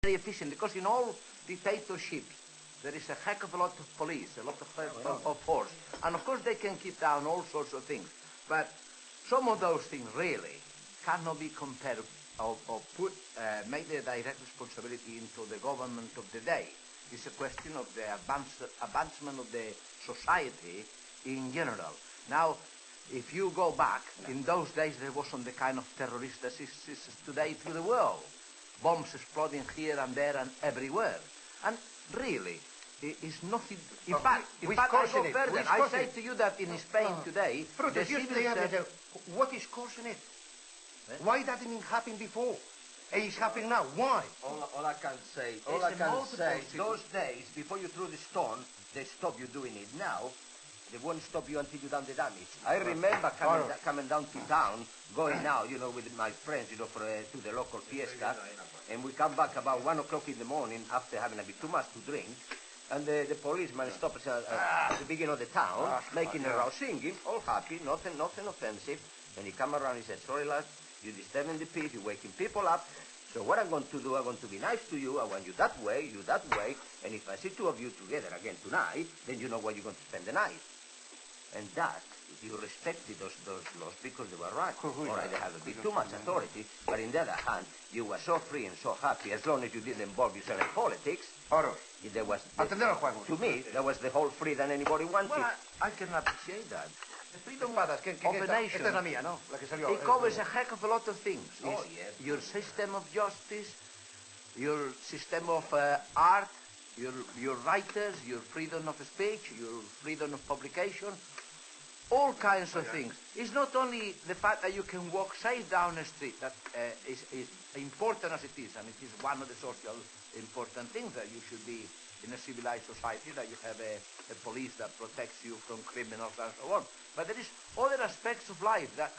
very efficient, because in all dictatorships there is a heck of a lot of police, a lot of force, and of course they can keep down all sorts of things, but some of those things really cannot be compared or make the direct responsibility into the government of the day. It's a question of the advancement of the society in general. Now, if you go back, in those days there wasn't the kind of terrorist that exists today through the world. Bombs exploding here and there and everywhere. And really, it's nothing. In fact, I go further. I say to you that in Spain today, what is causing it? Why that didn't happen before? It's happening now. Why? All I can say, those days, before you threw the stone, they stopped you doing it. Now, they won't stop you until you done the damage. I remember coming down to town, going now, with my friends, to the local fiesta, and we come back about 1 o'clock in the morning after having a bit too much to drink, and the policeman stopped us at the beginning of the town, making a row, singing, all happy, nothing offensive, and he come around and he said, "Sorry, lad, you're disturbing the peace, you're waking people up. So what I'm going to do, I'm going to be nice to you. I want you that way, and if I see two of you together again tonight, then you know where you're going to spend the night." And that, you respected those laws because they were right. All right, they have a bit too much authority, but on the other hand, you were so free and so happy as long as you didn't involve yourself in politics. There was, to me, that was the whole freedom anybody wanted. Well, I can appreciate that. The freedom of a nation, it covers a heck of a lot of things. Oh, yes. Your system of justice, your system of art, your writers, your freedom of speech, your freedom of publication, all kinds of things. It's not only the fact that you can walk safe down the street that is important as it is, and it is one of the social important things that you should be in a civilized society, that you have a police that protects you from criminals and so on. But there is other aspects of life that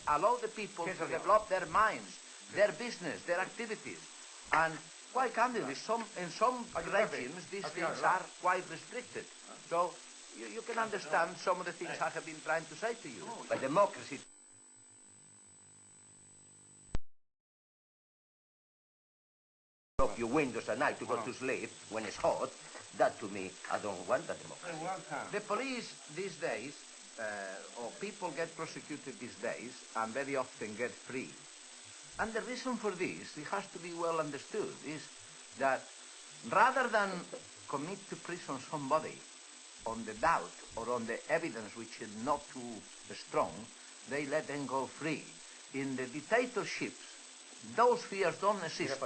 allow the people to develop their minds, their business, their activities. And quite candidly, in some regimes, these things are quite restricted. So you can understand some of the things I have been trying to say to you. But democracy... off your windows at night to go to sleep when it's hot, that to me, I don't want that democracy. The police these days, or people get prosecuted these days, and very often get free. And the reason for this, it has to be well understood, is that rather than commit to prison somebody on the doubt or on the evidence which is not too strong, they let them go free. In the dictatorships, those fears don't exist.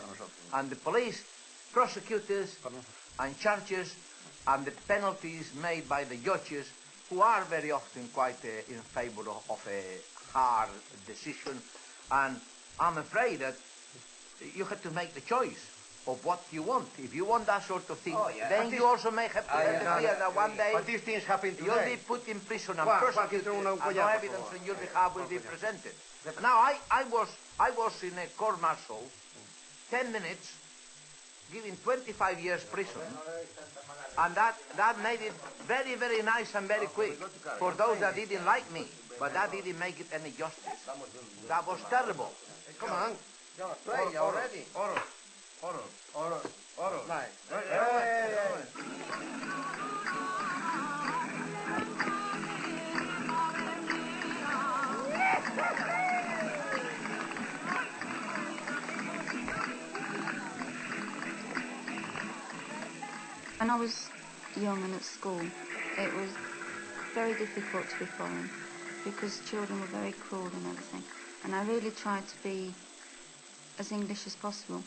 And the police, prosecutors, and charges, and the penalties made by the judges, who are very often quite in favor of a hard decision. And I'm afraid that you have to make the choice of what you want. If you want that sort of thing, then you also may have to fear that one day these things happen today. you'll be put in prison and prosecuted, and no evidence on your behalf will be presented. Now, I was in a court-martial, 10 minutes, given 25 years prison, and that made it very, very nice and very quick for those that didn't like me, but that didn't make it any justice. That was terrible. Come on. Play already. When I was young and at school, it was very difficult to be foreign because children were very cruel and everything. And I really tried to be as English as possible,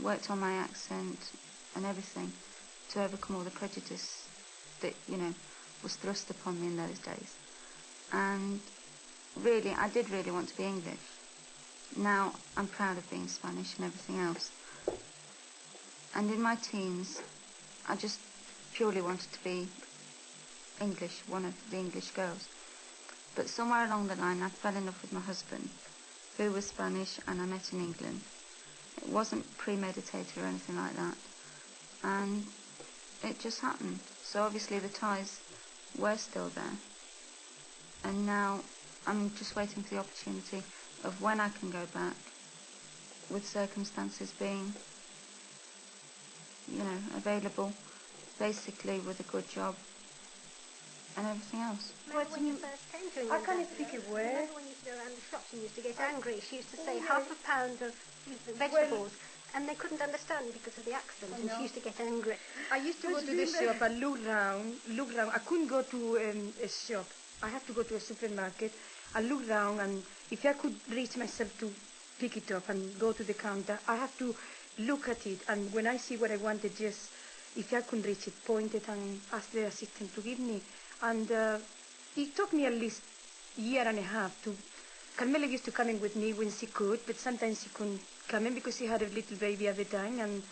worked on my accent and everything to overcome all the prejudice that, was thrust upon me in those days. And really, I did really want to be English. Now I'm proud of being Spanish and everything else. And in my teens, I just purely wanted to be English, one of the English girls. But somewhere along the line, I fell in love with my husband, who was Spanish, and I met in England. It wasn't premeditated or anything like that. And it just happened. So obviously the ties were still there. And now I'm just waiting for the opportunity of when I can go back, with circumstances being available, basically with a good job and everything else. Remember when you first came to England? I can't speak a word. Remember when you used to go around the shops and used to get angry? She used to say half a pound of vegetables, and they couldn't understand because of the accent, and she used to get angry. I used to go to the shop and look round. I couldn't go to a shop. I had to go to a supermarket and look round, and if I could reach myself to pick it up and go to the counter, I have to look at it, and when I see what I wanted, just if I couldn't reach it, point it and ask the assistant to give me. And it took me at least a year and a half to... Carmela used to come in with me when she could, but sometimes she couldn't come in because she had a little baby at the time. And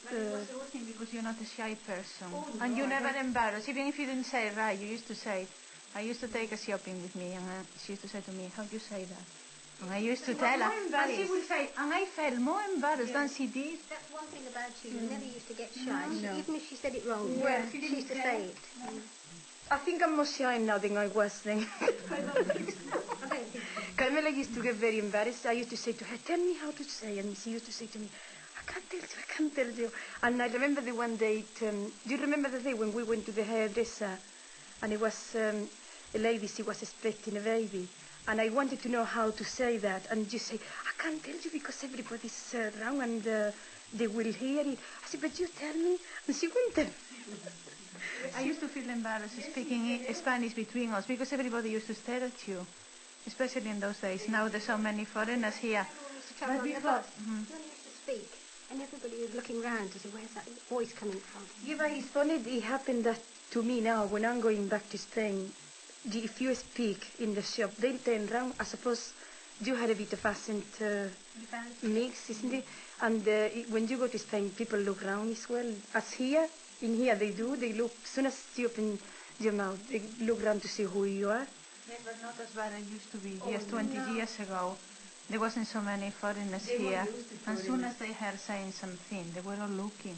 but it was the worst thing because you're not a shy person. And you never embarrassed. Even if you didn't say it right, you used to say, I used to take her shopping with me, and she used to say to me, how do you say that? And I used to tell her, and she would say, and I felt more embarrassed than she did. That's one thing about you. You never used to get shy. No. Even if she said it wrong, she used to say it. I think I'm more shy now than I was then. I don't think so. Carmela used to get very embarrassed. I used to say to her, tell me how to say, and she used to say to me, I can't tell you. And I remember the one day, do you remember the day when we went to the hairdresser, and it was a lady, she was expecting a baby, and I wanted to know how to say that, and you say, I can't tell you because everybody's around and they will hear it. I said, but you tell me, and she wouldn't tell me. I used to feel embarrassed speaking Spanish between us because everybody used to stare at you, especially in those days. Now there's so many foreigners here. But before, when you used to speak, and everybody was looking round to see where's that voice coming from. Yeah, but it's funny, it happened that to me now, when I'm going back to Spain, if you speak in the shop, they turn round. I suppose you had a bit of accent mix, isn't it? And when you go to Spain, people look round as well. As here, in here they do. They look, as soon as you open your mouth, they look round to see who you are. Yes, but not as bad as it used to be. Just 20 years ago, there wasn't so many foreigners here. As soon as they heard saying something, they were all looking.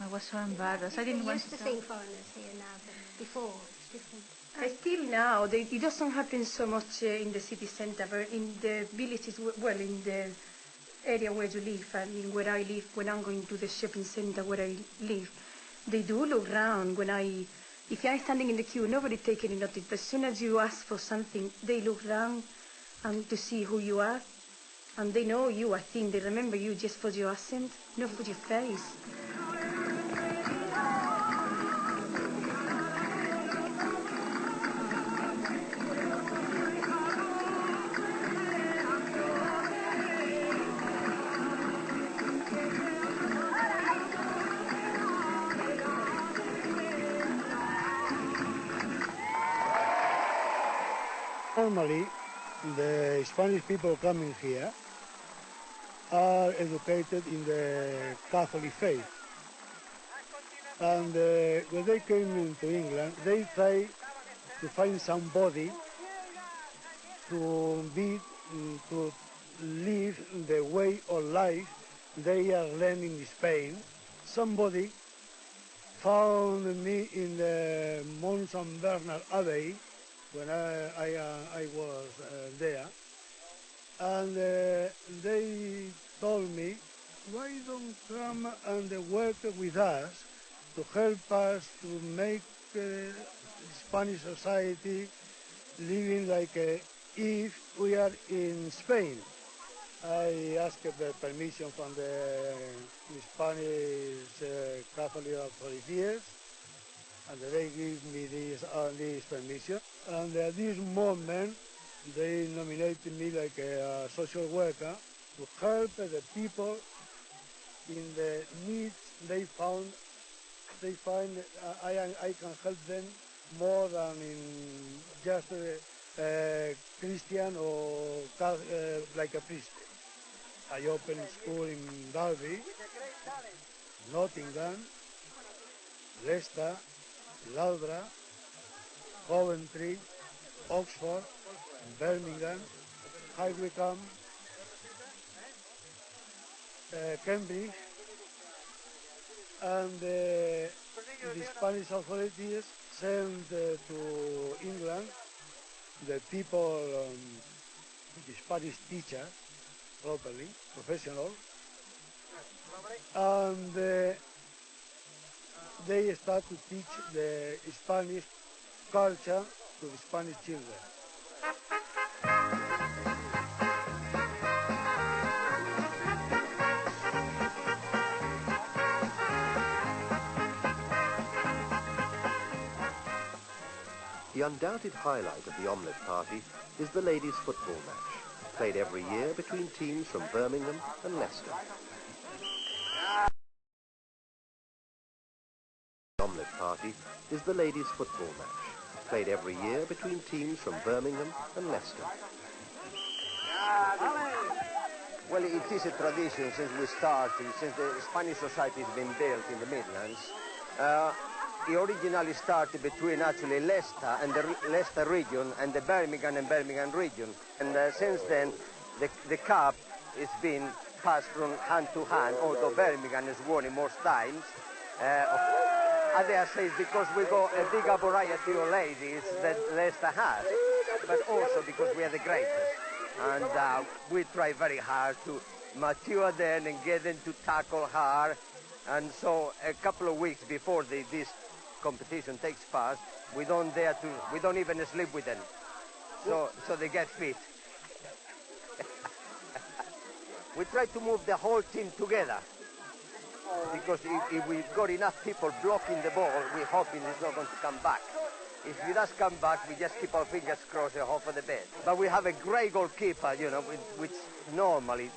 I was so embarrassed. I didn't want to see foreigners here now, but before it's different. Still now, it doesn't happen so much in the city centre, but in the villages, well, in the area where you live, I mean, where I live, when I'm going to the shopping centre where I live, they do look round. If I'm standing in the queue, nobody takes any notice, but as soon as you ask for something, they look round and to see who you are, and they know you. I think they remember you just for your accent, not for your face. Normally, the Spanish people coming here are educated in the Catholic faith. And when they came into England, they try to find somebody to live the way of life they are learning in Spain. Somebody found me in the Mont Saint Bernard Abbey when I was there, and they told me, why don't come and work with us to help us to make Spanish society living like if we are in Spain. I asked the permission from the Spanish Catholic authorities, and they give me this permission. And at this moment, they nominated me like a social worker to help the people in the needs they find. I can help them more than in just Christian or like a priest. I opened school in Derby, Nottingham, Leicester, Loughborough, Coventry, Oxford, Birmingham, High Wycombe, Cambridge, and the Spanish authorities sent to England the people, the Spanish teachers, properly, professional, and they start to teach the Spanish culture to the Spanish children. The undoubted highlight of the omelette party is the ladies' football match, played every year between teams from Birmingham and Leicester. The omelette party is the ladies' football match, played every year between teams from Birmingham and Leicester. Well, it is a tradition since we started, since the Spanish society has been built in the Midlands. It originally started between actually Leicester and the Leicester region and the Birmingham region. And since then, the cup has been passed from hand to hand, although Birmingham has won it most times. I dare say it's because we got a bigger variety of ladies that Leicester has, but also because we are the greatest. And we try very hard to mature them and get them to tackle hard. And so a couple of weeks before this competition takes place, we don't even sleep with them. So they get fit. We try to move the whole team together. Because if we've got enough people blocking the ball, we're hoping it's not going to come back. If it does come back, we just keep our fingers crossed and hope for the best. But we have a great goalkeeper, which normally,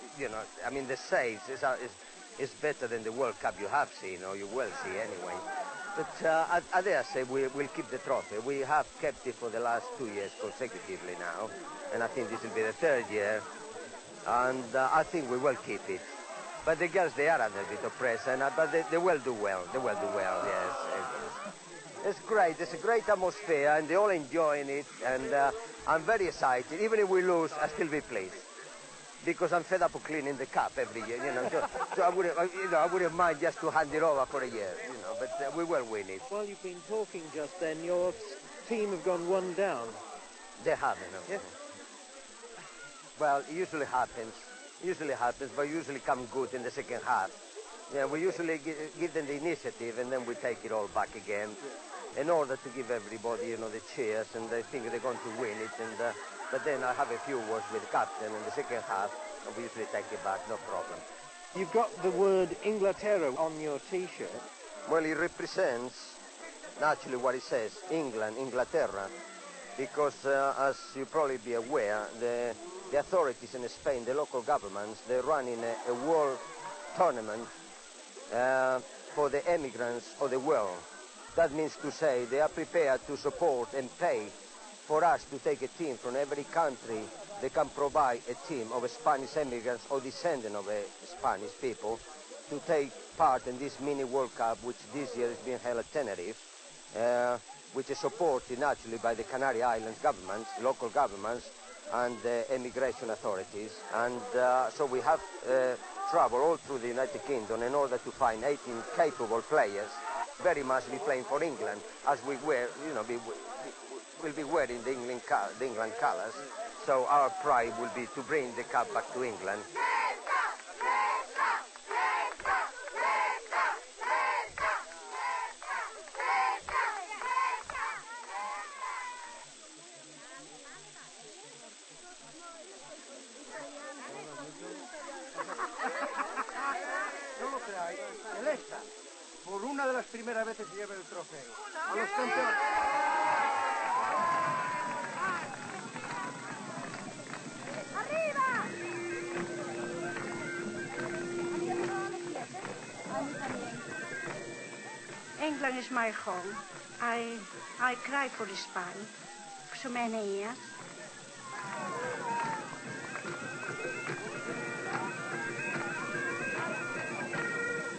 I mean, the saves is better than the World Cup you have seen, or you will see anyway. But I dare say we'll keep the trophy. We have kept it for the last 2 years consecutively now, and I think this will be the third year, and I think we will keep it. But the girls, they are under a bit of pressure, but they will do well. They will do well, yes. It's great. It's a great atmosphere, and they're all enjoying it, and I'm very excited. Even if we lose, I'll still be pleased. Because I'm fed up of cleaning the cup every year, So I wouldn't mind just to hand it over for a year, but we will win it. While you've been talking just then, your team have gone one down. They haven't. Yeah. Well, it usually happens, but usually come good in the second half. Yeah, we usually give them the initiative, and then we take it all back again in order to give everybody, the cheers, and they think they're going to win it. And but then I have a few words with the captain in the second half, and we usually take it back, no problem. You've got the word Inglaterra on your T-shirt. Well, it represents naturally what it says, England, Inglaterra, because as you probably be aware, the authorities in Spain, the local governments, they're running a world tournament for the emigrants of the world. That means to say they are prepared to support and pay for us to take a team from every country. They can provide a team of Spanish immigrants or descendants of Spanish people to take part in this mini World Cup, which this year is being held at Tenerife, which is supported naturally by the Canary Islands governments, local governments, and the immigration authorities. And so we have traveled all through the United Kingdom in order to find 18 capable players, very much be playing for England, as we wear, we'll be wearing the England colours. So our pride will be to bring the cup back to England. Por una de las primeras veces se lleva el trofeo. A los campeones. England is my home. I cry for Spain for so many years.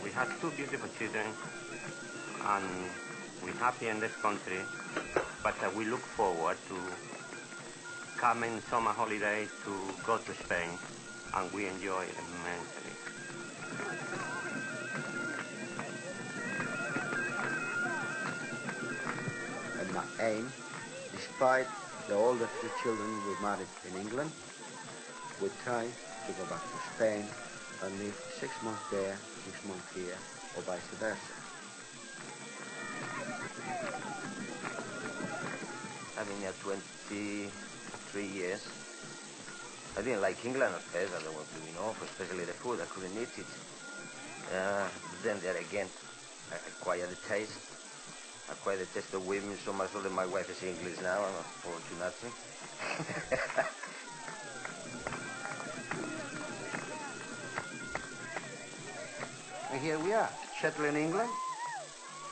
We have two beautiful children, and we're happy in this country, but we look forward to coming summer holiday to go to Spain, and we enjoy it immensely. And my aim, despite all the three children we married in England, we try to go back to Spain and live 6 months there, 6 months here, or vice versa. I've been here 23 years. I didn't like England at first. I was doing awful, especially the food. I couldn't eat it. Then there again, I acquired the taste. I acquired the taste of women so much so that my wife is English now, unfortunately. And here we are, settled in England,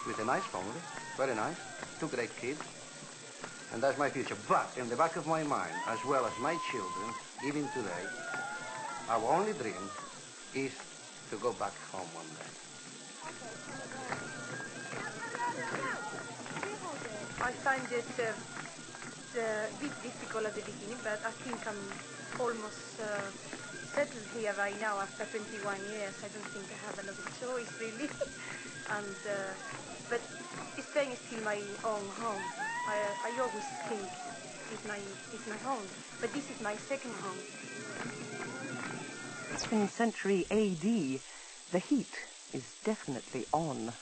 with a nice family, very nice, 2 great kids, and that's my future. But in the back of my mind, as well as my children, even today, our only dream is to go back home one day. I find it a bit difficult at the beginning, but I think I'm almost settled here right now after 21 years. I don't think I have another choice, really. And but Spain is still my own home. I always think it's my home, but this is my second home. 2nd century AD, the heat is definitely on.